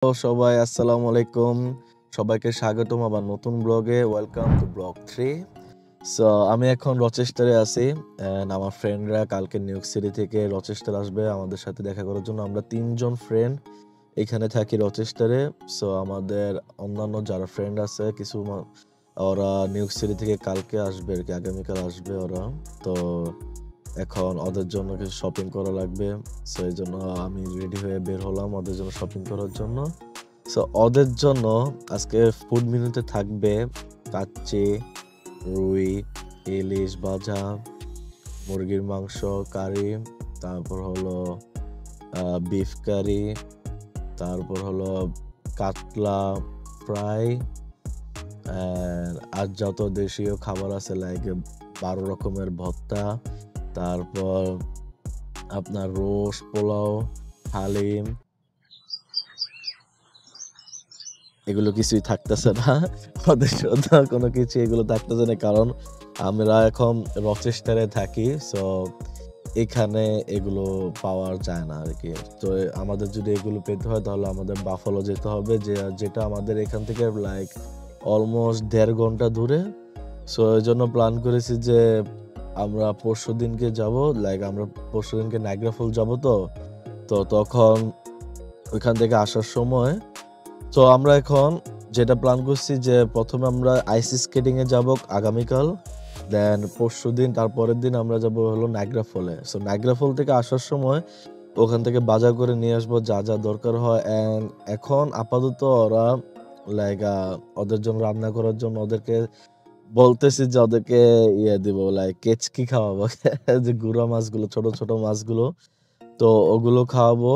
সবাই আসসালামু আলাইকুম। সবাইকে স্বাগতম আবার নতুন ব্লগে। Welcome to blog 3। সো আমি এখন রচেস্টারে আছি এন্ড আমার ফ্রেন্ডরা কালকে নিউ ইয়র্ক সিটি থেকে রচেস্টার আসবে আমাদের সাথে দেখা করার জন্য। আমরা 3 জন ফ্রেন্ড এখানে থাকি রচেস্টারে। সো আমাদের অন্যান্য যারা ফ্রেন্ড আছে কিছু ওরা নিউ ইয়র্ক সিটি থেকে কালকে আসবে আর কি, আগামীকাল আসবে ওরা। তো এখন ওদের জন্য কিছু শপিং করা লাগবে। সো এই জন্য আমি রেডি হয়ে বের হলাম ওদের জন্য শপিং করার জন্য। সো ওদের জন্য আজকে ফুড মেনুতে থাকবে কাচ্চি, রুই, ইলিশ ভাজা, মুরগির মাংস কারি, তারপর হলো বিফ কারি, তারপর হলো কাতলা ফ্রাই, আর যত দেশীয় খাবার আছে লাইক 12 রকমের ভর্তা, তারপর আপনার রোস্ট, পোলাও, হালিম, এগুলো কিছুই থাকতেছে না ওদের সাথে, কোনো কিছু এগুলো থাকতেছে না, কারণ আমরা এখন রচেস্টারে থাকি। সো এখানে এগুলো পাওয়া যায় না আর কি। তো আমাদের যদি এগুলো পেতে হয় তাহলে আমাদের বাফালো যেতে হবে, যেটা আমাদের এখান থেকে লাইক অলমোস্ট 1.5 ঘন্টা দূরে। সো এই জন্য প্ল্যান করেছি যে আমরা পরশু দিনকে যাব, লাইক আমরা পরশু দিনকে নাইগ্রা ফল যাব। তো তখন ওইখান থেকে আসার সময় তো আমরা এখন যেটা প্ল্যান করছি যে প্রথমে আমরা আইস স্কেটিং এ যাব আগামীকাল, দেন পরশু দিন তারপরের দিন আমরা যাব হলো নাইগ্রা ফলে। সো নাইগ্রা ফল থেকে আসার সময় ওখান থেকে বাজার করে নিয়ে আসবো যা যা দরকার হয়। এন্ড এখন আপাতত ওরা লাইক ওদের জন্য রান্না করার জন্য ওদেরকে বলতেছি যে ওদেরকে দিব লাইক কেচকি খাওয়াবো যে গুঁড়া মাছগুলো, ছোট ছোট মাছগুলো, তো ওগুলো খাওয়াবো।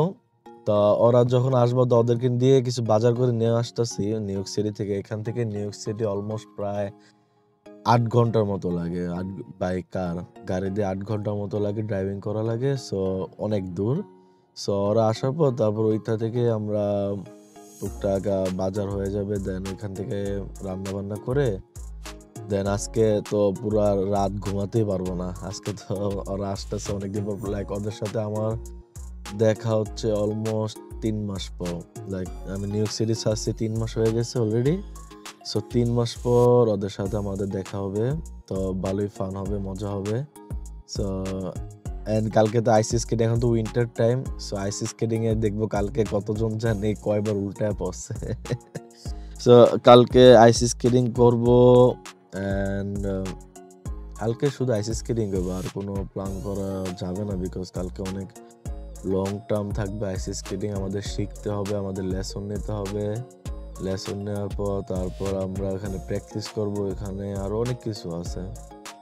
তা ওরা যখন আসবো তো ওদেরকে দিয়ে কিছু বাজার করে নিয়ে আসতেছি নিউ ইয়র্ক সিটি থেকে। এখান থেকে নিউ ইয়র্ক সিটি অলমোস্ট প্রায় 8 ঘন্টার মতো লাগে, বাই গাড়ি দিয়ে 8 ঘন্টার মতো লাগে, ড্রাইভিং করা লাগে। সো অনেক দূর। সো ওরা আসার পর তারপর ওইটা থেকে আমরা টুকটাক বাজার হয়ে যাবে, দেন ওইখান থেকে রান্না বান্না করে দেন আজকে তো পুরা রাত ঘুমাতেই পারবো না। আজকে তো ওরা আসতেছে অনেকদিন পর, লাইক ওদের সাথে আমার দেখা হচ্ছে অলমোস্ট 3 মাস পর। লাইক আমি নিউ ইয়র্ক সিটি আসছি 3 মাস হয়ে গেছে অলরেডি। সো 3 মাস পর ওদের সাথে আমাদের দেখা হবে। তো ভালোই ফান হবে, মজা হবে। সো এন্ড কালকে তো আইস স্কেটিং, এখন তো winter time. So ice skating এ দেখবো কালকে কতজন জানে কয়বার উল্টায় পড়ছে সো কালকে আইস স্কেটিং করবো এন্ড কালকে শুধু আইস স্কেটিং করবো, আর কোনো প্ল্যান করা যাবে না, বিকজ কালকে অনেক লং টার্ম থাকবে আইস স্কেটিং। আমাদের শিখতে হবে, আমাদের লেসন নিতে হবে। লেসন নেওয়ার পর তারপর আমরা এখানে প্র্যাকটিস করব, এখানে আরো অনেক কিছু আছে।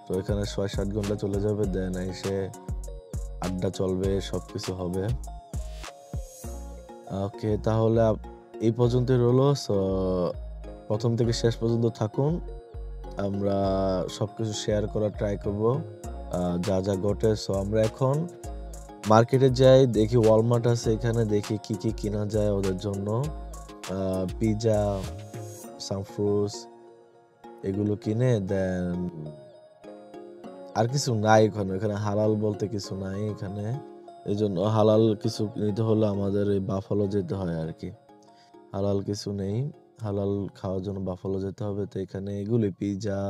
তো এখানে 6-7 ঘন্টা চলে যাবে, দেন এসে আড্ডা চলবে, সবকিছু হবে। ওকে, তাহলে এই পর্যন্তই রইলো। সো প্রথম থেকে শেষ পর্যন্ত থাকুন, আমরা সবকিছু শেয়ার করার ট্রাই করব যা যা ঘটে। সো আমরা এখন মার্কেটে যাই, দেখি ওয়ালমার্ট আছে এখানে, দেখি কি কি কিনা যায় ওদের জন্য। পিজা, সাম ফ্রুটস এগুলো কিনে দেন আর কিছু নাই এখানে হালাল বলতে কিছু নাই এখানে। এই জন্য হালাল কিছু নিতে হলে আমাদের এই বাফালো যেতে হয় আর কি। হালাল কিছু নেই, হালাল খাওয়ার জন্য বাফালো যেতে হবে। তো এখানে এগুলি পিজা,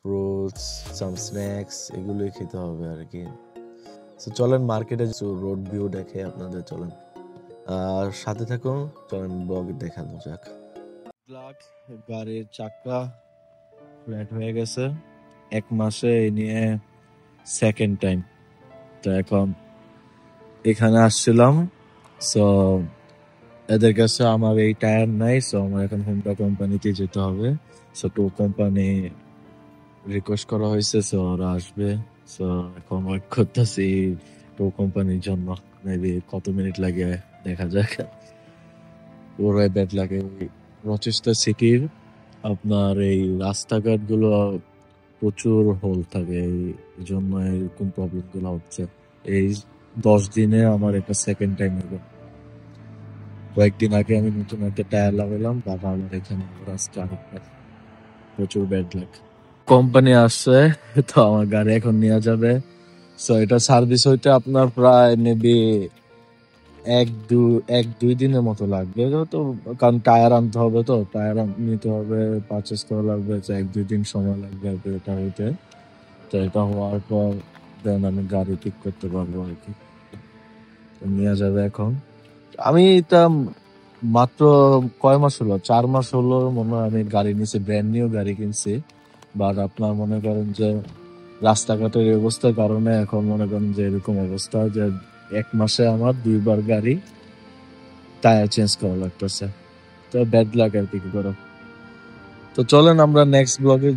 ফ্রুটস, সাম স্ন্যাক্স এগুলোই খেতে হবে আর কি। তো চলেন মার্কেটে রোড ভিউ দেখে আপনাদের, চলেন আর সাথে থাকুন, চলেন ব্লগ দেখানো যাক। গাড়ির চাকা ফ্ল্যাট হয়ে গেছে 1 মাসে, এই নিয়ে সেকেন্ড টাইম। তো এখন এখানে আসছিলাম। সো এদের কাছে আমার এই টায়ার নাই, সো আমার এখন হোন্ডা কোম্পানিতে যেতে হবে। সো টো কোম্পানি রিকোয়েস্ট করা হয়েছে, সো ওরা আসবে। সো এখন ওয়েট করতেছি টো কোম্পানির জন্য। মেবি কত মিনিট লাগে দেখা যাক। পুরো ব্যাড লাগে রচেস্টার সিটির। আপনার এই রাস্তাঘাট গুলো প্রচুর হোল থাকে, এই জন্য এরকম প্রবলেম গুলো হচ্ছে। এই 10 দিনে আমার এটা সেকেন্ড টাইম হলো। কয়েকদিন আগে আমি নতুন একটা টায়ার লাগালাম, বাবা আমার এখানে রাস্তা প্রচুর ব্যাড লাগ। কোম্পানি আসছে, তো আমার গাড়ি এখন নেওয়া যাবে। সো এটা সার্ভিস হইতে আপনার প্রায় মেবি এক দুই দিনের মতো লাগবে তো, কারণ টায়ার আনতে হবে, তো টায়ার নিতে হবে, পারচেস করা লাগবে, তো 1-2 দিন সময় লাগবে আর কি এটা হইতে। তো এটা হওয়ার পর দেন আমি গাড়ি পিক করতে পারবো আর কি, তো নিয়ে যাবে এখন। আমি এটা মাত্র কয় মাস হলো, 4 মাস হলো মনে হয় আমি গাড়ি নিয়েছি, ব্র্যান্ড নিউ গাড়ি কিনছি। বাট আপনার মনে করেন যে রাস্তাঘাটের এই অবস্থার কারণে এখন মনে করেন যে এরকম অবস্থা যে 1 মাসে আমার 2বার গাড়ি টায়ার চেঞ্জ করা লাগতেছে, তো ব্যাড লাগ আর কি করো। তো চলেন আমরা নেক্সট ব্লগে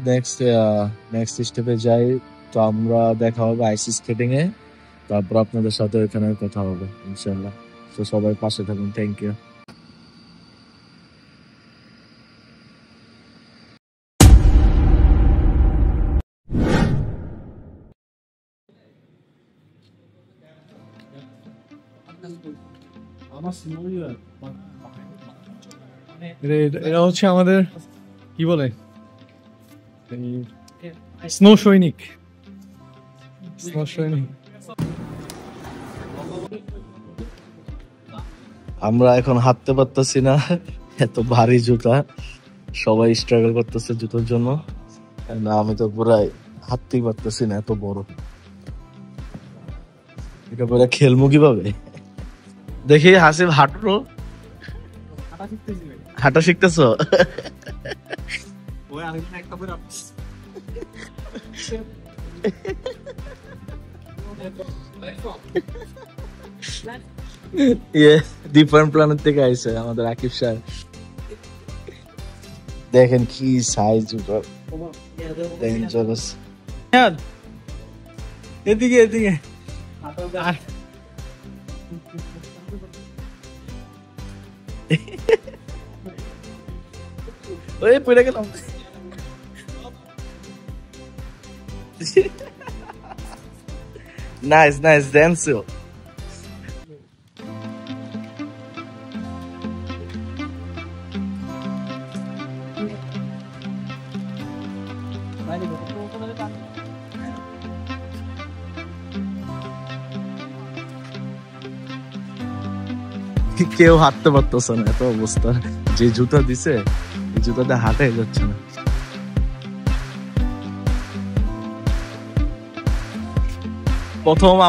নেক্সট স্টেপে যাই। তো আমরা দেখা হবে আইস স্কেটিং এ, তারপর আপনাদের সাথে এখানে কথা হবে ইনশাল্লাহ। তো সবাই পাশে থাকুন, থ্যাংক ইউ। এটা হচ্ছে আমাদের কি বলে স্নো সৈনিক। আমরা এখন হাঁটতে পারতেছি না, এত ভারী জুতা, সবাই স্ট্রাগল করতেছে জুতোর জন্য। না আমি তো পুরাই হাঁটতেই পারতেছি না, এত বড়। এটা পুরো খেলবো কিভাবে? দেখি হাসিব হাঁটো, হাঁটা শিখতেছো? ডিফারেন্ট প্ল্যানেট থেকে আইছে আমাদের আকিব সাহেব। দেখেন কি সাইজ জুতো, ডেঞ্জারাস। এদিকে এদিকে ওই পড়ে গেলাম। নাইস নাইস ড্যান্সও। কেউ হাঁটতে পারতেছে না, এত অবস্থা। যে জুতা দিছে এই জুতাতে হাঁটাই যাচ্ছে না।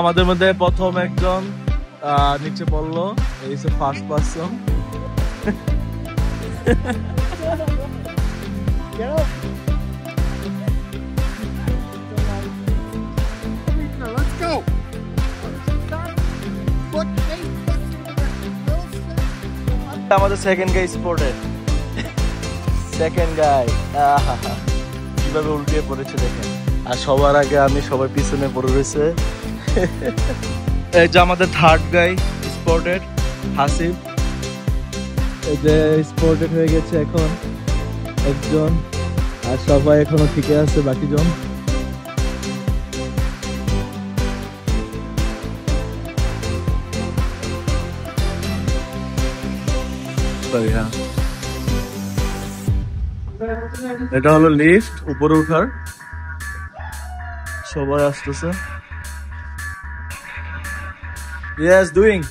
আমাদের মধ্যে প্রথম একজন নিচে পড়লো, এই ফার্স্ট পারসন। আমাদের সেকেন্ড গাই স্পোর্টেড, সেকেন্ড গাই কিভাবে উল্টিয়ে পড়েছে দেখেন। আর সবার আগে আমি, সবার পিছনে পড়ে রয়েছে। এই যে আমাদের থার্ড গাই স্পোর্টেড, হাসিব। এই যে স্পোর্টেড হয়ে গেছে এখন একজন, আর সবাই এখনো ঠিকই আছে বাকি জন। এটা হলো লিফট, উপরে উঠার, সবাই আসতেছে। Yes, doing.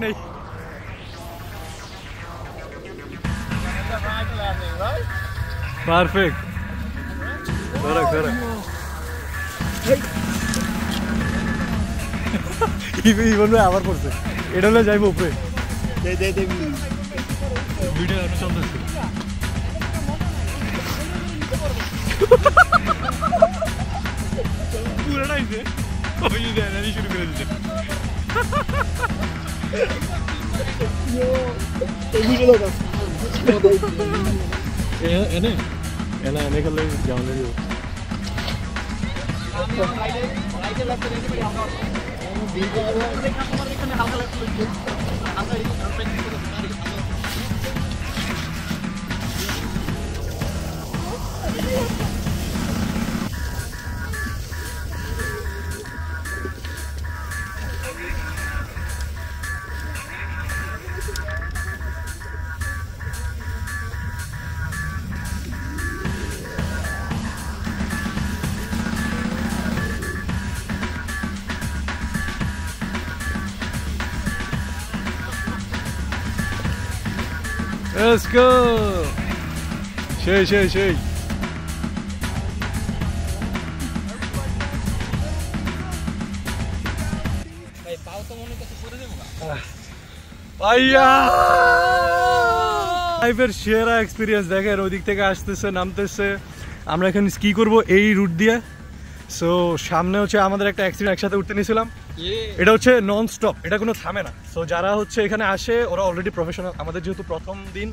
नहीं परफेक्ट ইভন ভাই আবার পড়ছে, এটা হলে যাইবো উপরে। ভিডিও চলতেছে। পুরোটাই যে ওই দেনারি শুরু করে দিতে এনে এনে এনে খেলে যাওয়ার Let's go! সেই লাইফের সেরা এক্সপিরিয়েন্স দেখেন ওই দিক থেকে আসতেছে নামতেছে আমরা এখন স্কি করব এই রুট দিয়ে সো সামনে হচ্ছে আমাদের একটা অ্যাক্সিডেন্ট একসাথে উঠতে নিয়েছিলাম এটা হচ্ছে নন স্টপ এটা কোনো থামে না সো যারা হচ্ছে এখানে আসে ওরা অলরেডি প্রফেশনাল আমাদের যেহেতু প্রথম দিন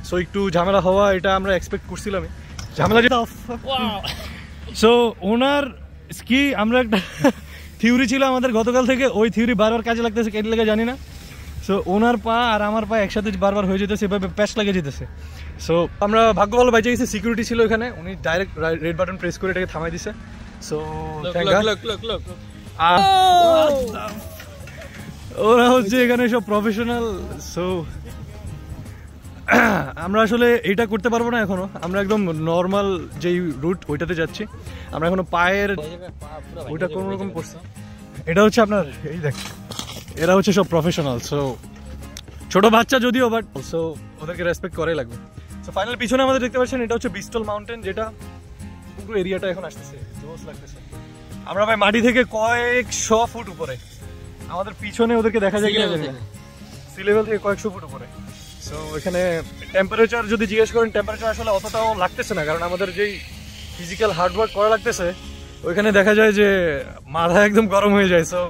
সো একটু ঝামেলা হওয়া এটা আমরা এক্সপেক্ট করছিলামই ঝামেলা যেটা সো ওনার স্কি আমরা একটা থিওরি ছিল আমাদের গতকাল থেকে ওই থিওরি বারবার কাজে লাগতেছে কেটে লেগে জানি না সো ওনার পা আর আমার পা একসাথে বারবার হয়ে যেতেছে এভাবে প্যাচ লেগে যেতেছে সো আমরা ভাগ্য ভালো বাইচে গেছি সিকিউরিটি ছিল এখানে উনি ডাইরেক্ট রেড বাটন প্রেস করে এটাকে থামাই দিছে সো ওরা হচ্ছে এখানে সব প্রফেশনাল সো আমরা আসলে এটা করতে পারবো না এখনো আমরা একদম নর্মাল যেই রুট ওইটাতে যাচ্ছি আমরা এখনো পায়ের ওইটা কোনো রকম করছি এটা হচ্ছে আপনার এই দেখ এরা হচ্ছে সব প্রফেশনাল সো ছোট বাচ্চা যদিও বাট সো ওদেরকে রেসপেক্ট করাই লাগবে সো ফাইনাল পিছনে আমাদের দেখতে পাচ্ছেন এটা হচ্ছে বিস্টল মাউন্টেন যেটা পুরো এরিয়াটা এখন আসতেছে জোস লাগতেছে আমরা ভাই মাটি থেকে কয়েকশো ফুট উপরে আমাদের পিছনে ওদেরকে দেখা যায় কিনা জানি না সি লেভেল থেকে কয়েকশো ফুট উপরে সো এখানে টেম্পারেচার যদি জিজ্ঞেস করেন টেম্পারেচার আসলে অতটাও লাগতেছে না কারণ আমাদের যেই ফিজিক্যাল হার্ডওয়ার্ক করা লাগতেছে ওইখানে দেখা যায় যে মাথা একদম গরম হয়ে যায় সো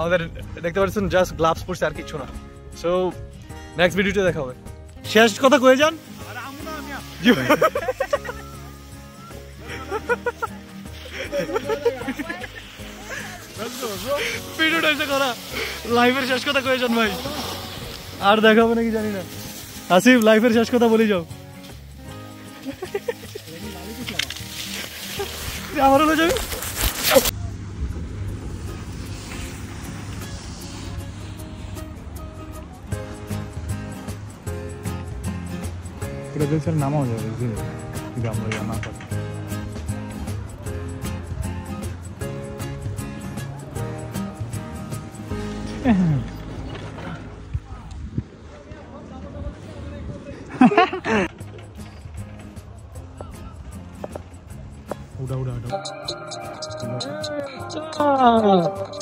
আমাদের দেখতে পাচ্ছেন জাস্ট গ্লাভস পরছে আর কিছু না সো নেক্সট ভিডিওতে দেখা হবে শেষ কথা কয়ে যান ভিডিওটা এসে করা লাইভের শেষ কথা কয়ে যান ভাই আর দেখা হবে নাকি জানি না আসিফ লাইফের শেষ কথা বলে যাও আমার হলো যাবি এটা দেশের নামাও যাবে যদি আমরা না পারি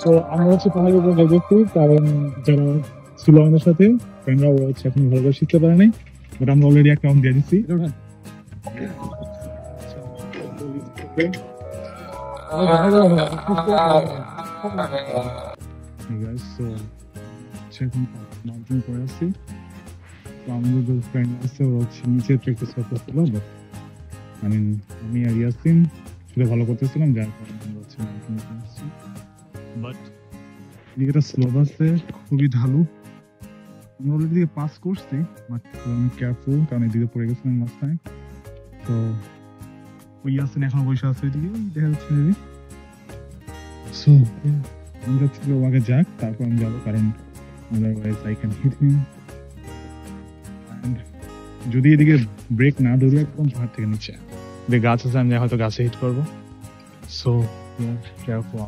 তো আমরা হচ্ছে পাহাড়ের উপর গেছি কারণ যারা ছিল আমাদের সাথে ফ্রেন্ডরা ওরা হচ্ছে এখন ভালো করে শিখতে পারে নাই বাট আমরা অলরেডি একটা রাউন্ড দিয়ে দিচ্ছি মাউন্টেন করে আসছি তো আমাদের যে ফ্রেন্ড আছে ওরা হচ্ছে নিচে প্র্যাকটিস করতেছিল বাট আমি আর ইয়াসিন সেটা ভালো করতেছিলাম যার কারণে আমরা হচ্ছে মাউন্টেন করে আসছি বাট এদিকে স্লোপ আছে খুবই ঢালু আমি অলরেডি দিকে পাস করছি বাট আমি কেয়ারফুল কারণ এদিকে পড়ে গেছিলাম লাস্ট টাইম তো ওই আসেন এখনো বসে আছে এদিকে দেখা যাচ্ছে মেবি সো আমি যাচ্ছি আগে যাক তারপর আমি যাবো কারণ আদারওয়াইজ আই ক্যান হিট হিম যদি এদিকে ব্রেক না ধরলে একদম পাহাড় থেকে নিচে যে গাছ আছে আমি হয়তো গাছে হিট করবো সো কেয়ারফুল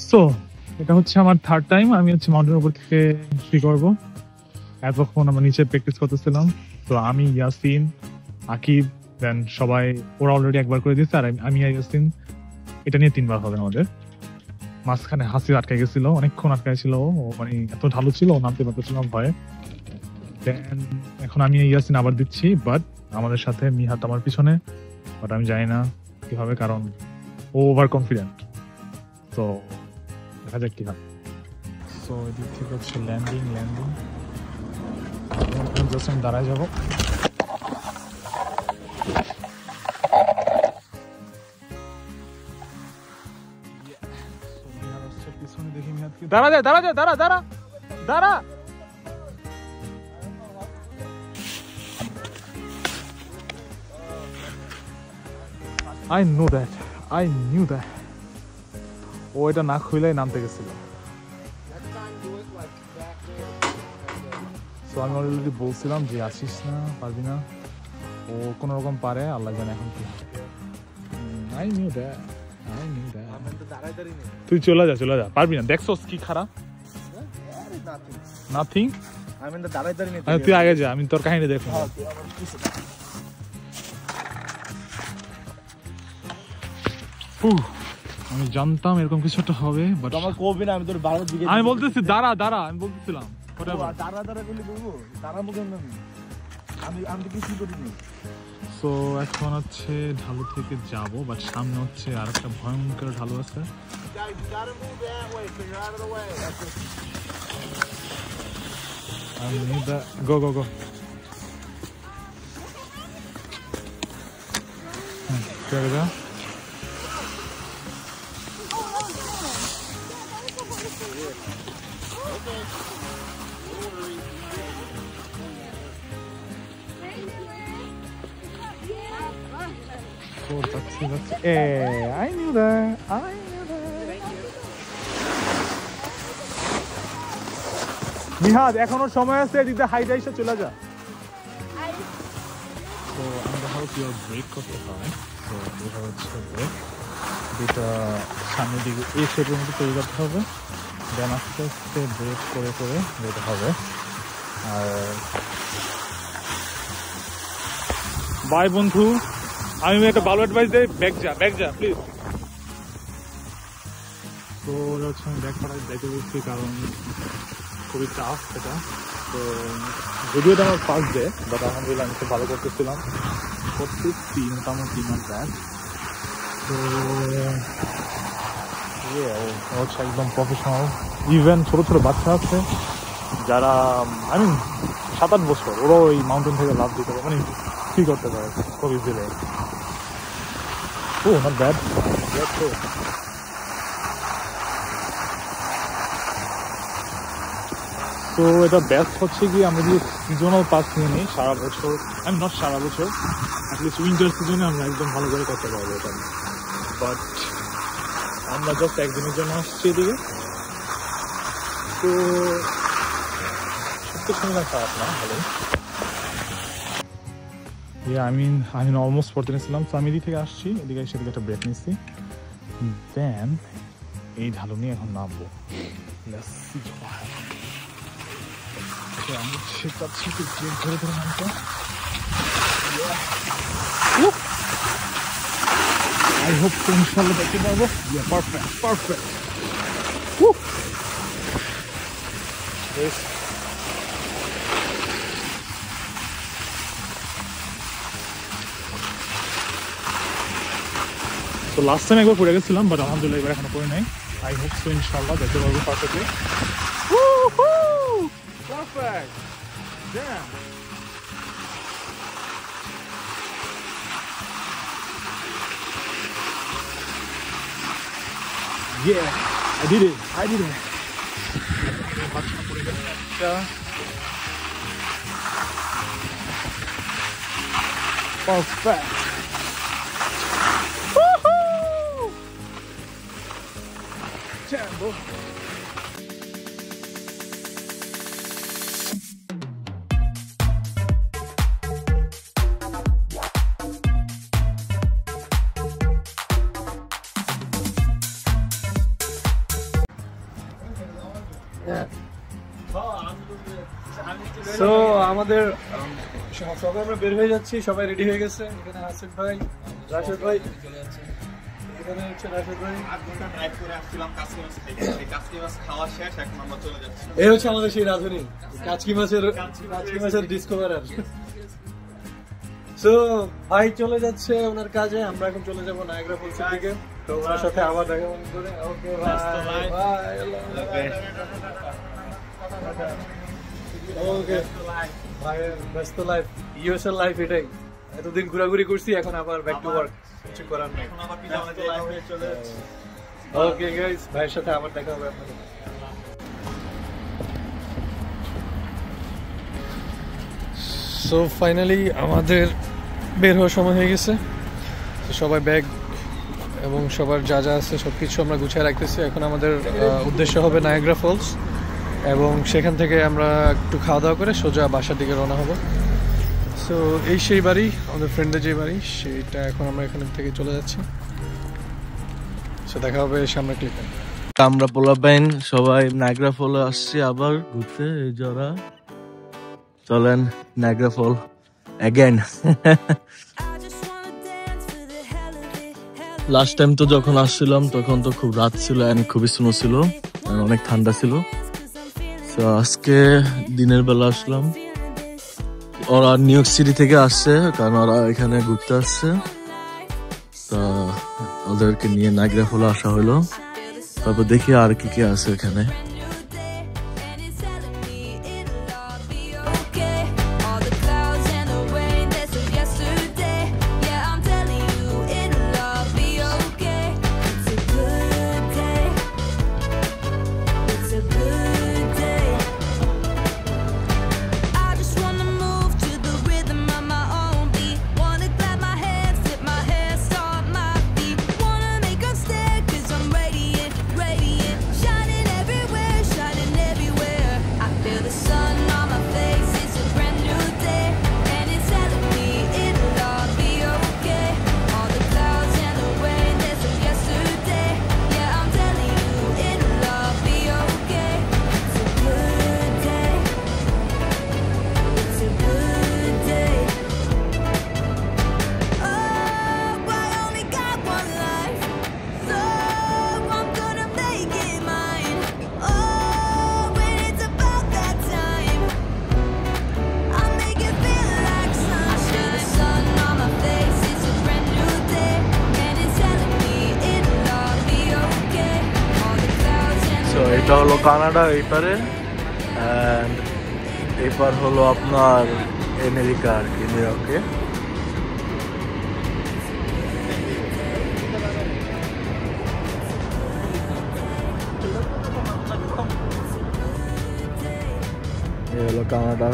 সো এটা হচ্ছে আমার থার্ড টাইম আমি হচ্ছে মাউন্টেনের উপর থেকে স্কি করবো এতক্ষণ আমরা নিচে প্র্যাকটিস করতেছিলাম তো আমি ইয়াসিন আকিব দেন সবাই ওরা অলরেডি একবার করে দিয়েছে আর আমি আর ইয়াসিন এটা নিয়ে 3 বার হবে আমাদের মাঝখানে হাসি আটকে গেছিল, অনেকক্ষণ আটকে ছিল ও, মানে এত ঢালু ছিল ও নামতে পারতেছিল না ভয়ে। দেন এখন আমি ইয়াসিন আবার দিচ্ছি, বাট আমাদের সাথে মিহাত আমার পিছনে, বাট আমি জানি না কি হবে কারণ ও ওভার কনফিডেন্ট। তো দেখা যাক কি হয়। সো এদিক থেকে হচ্ছে ল্যান্ডিং জাস্ট আমি দাঁড়ায় যাবো। পিছনে দেখি মিহাতকে, দাঁড়া। I knew that. ও এটা না খুইলাই নামতে গেছিল। সো আমি অলরেডি বলছিলাম যে আসিস না, পারবি না। ও কোনো রকম পারে, আল্লাহ জানে এখন কি। I knew that. তুই চলে যা, পারবি না। দেখছস কি খারাপ? নাথিং। তুই আগে যা, আমি তোর কাহিনী দেখবো। আমি জানতাম এরকম কিছু একটা হবে, বাট আমার কবি না, আমি তোর বাড়ির দিকে আমি বলতেছি দাঁড়া, আমি বলতেছিলাম দাঁড়া করলে বলবো, দাঁড়া মুখে আমি তো কিছু করিনি। সো এখন হচ্ছে ঢালু থেকে যাব, বাট সামনে হচ্ছে আর একটা ভয়ঙ্কর ঢালু আছে। গো যা। I knew that. নিহাদ এখনো সময় আছে, এদিকে হাইডে এসে চলে যা। তো আমি দেখাবো কিভাবে ব্রেক করতে হয়। তো এটা হচ্ছে ব্রেক, যেটা সামনের দিকে এই শেপের মধ্যে তৈরি করতে হবে, দেন আস্তে আস্তে ব্রেক করে যেতে হবে। আর বাই বন্ধু, আমি একটা ভালো অ্যাডভাইস দিই, ব্যাক যা প্লিজ। তো হচ্ছে আমি ব্যাক করার দেখে বলছি কারণ খুবই টাফ এটা। তো যদিও এটা আমার ফার্স্ট ডে, বাট আলহামদুলিল্লাহ আমি খুব ভালো করতেছিলাম, মোটামুটি নট ব্যাড। তো হচ্ছে একদম প্রফেশনাল। ইভেন ছোট বাচ্চা আছে যারা আমি 7-8 বছর, ওরাও এই মাউন্টেন থেকে লাভ দিতে পারে, মানে কি করতে পারে খুব ইজিলি। O not bad. তো এটা বেস্ট হচ্ছে কি আমরা যদি সিজনাল পাস নিয়ে নিই সারা বছর, অ্যাটলিস্ট উইন্টার সিজনে আমরা একদম ভালো করে করতে পারবো এটা। বাট আমরা জাস্ট একদিনের জন্য আসছি এদিকে, তো সত্যি শুনলাম খারাপ না, ভালো। আমি অলমোস্ট পড়তে নিয়েছিলাম, তো আমি এদিক থেকে আসছি, এদিকে এসে একটা ব্রেক নিচ্ছি, দেন এই ঢালু নিয়ে এখন নামবো। আমি শেখাচ্ছি ধরে নামতে। I hope so, inshallah দেখতে পারবো। Perfect. তো লাস্ট টাইম একবার পড়ে গেছিলাম, বাট আলহামদুলিল্লাহ এবার এখনো পড়ে নাই। I hope so, inshallah দেখতে পারবো perfectly. Perfect. Damn. Yeah, I did it. Perfect. Woohoo! Jambo. So আমাদের সবাই আমরা বের হয়ে যাচ্ছি, সবাই রেডি হয়ে গেছে। এখানে আসিফ ভাই, রাশেদ ভাই, এখানে হচ্ছে রাশেদ ভাই। 8 ঘন্টা ড্রাইভ করে আসছিলাম কাচকি মাছ খাইতে। সেই কাচকি মাছ খাওয়া শেষ, এখন আমরা চলে যাচ্ছি। এই হচ্ছে আমাদের সেই রাঁধুনি, কাচকি মাছের ডিসকভারার। সো ভাই চলে যাচ্ছে ওনার কাজে, আমরা এখন চলে যাবো নায়াগ্রা ফলসের দিকে। তো ওনার সাথে আবার দেখা করে। Okay bye bye. ওকে ভাই, ব্যস্ত লাইফ, ইউএসএল লাইফ এটাই। এতদিন ঘোরাঘুরি করছি, এখন আবার ব্যাক টু ওয়ার্ক, কিছু করার নেই। এখন আবার পিজামা দিয়ে চলে যাচ্ছি। ওকে গাইস, ভাইয়ের সাথে আবার দেখা হবে আপনাদের। সো ফাইনালি আমাদের বের হওয়ার সময় হয়ে গেছে। তো সবাই ব্যাগ এবং সবার যা যা আছে সব কিছু আমরা গুছিয়ে রাখতেছি। এখন আমাদের উদ্দেশ্য হবে নায়াগ্রা ফলস, এবং সেখান থেকে আমরা একটু খাওয়া দাওয়া করে সোজা বাসার দিকে রওনা হব। সো এই সেই বাড়ি, আমাদের ফ্রেন্ডের যে বাড়ি, সেইটা এখন আমরা এখান থেকে চলে যাচ্ছি। সো দেখা হবে সামনে ক্লিপে। আমরা পোলাপাইন সবাই নায়াগ্রা ফলে আসছি আবার ঘুরতে। এই যারা চলেন নায়াগ্রা ফল অ্যাগেন। লাস্ট টাইম তো যখন আসছিলাম তখন তো খুব রাত ছিল, খুবই স্নো ছিল, অনেক ঠান্ডা ছিল। তো আজকে দিনের বেলা আসলাম। ওরা নিউ ইয়র্ক সিটি থেকে আসছে, কারণ ওরা এখানে ঘুরতে আসছে। তা ওদেরকে নিয়ে নায়াগ্রা ফলে আসা হলো। তারপর দেখি আর কি কি আছে এখানে। এটা হলো কানাডা এই পারে, এন্ড এই পার হলো আপনার আমেরিকা আর কি, নিউ ইয়র্কে। এই হলো কানাডা।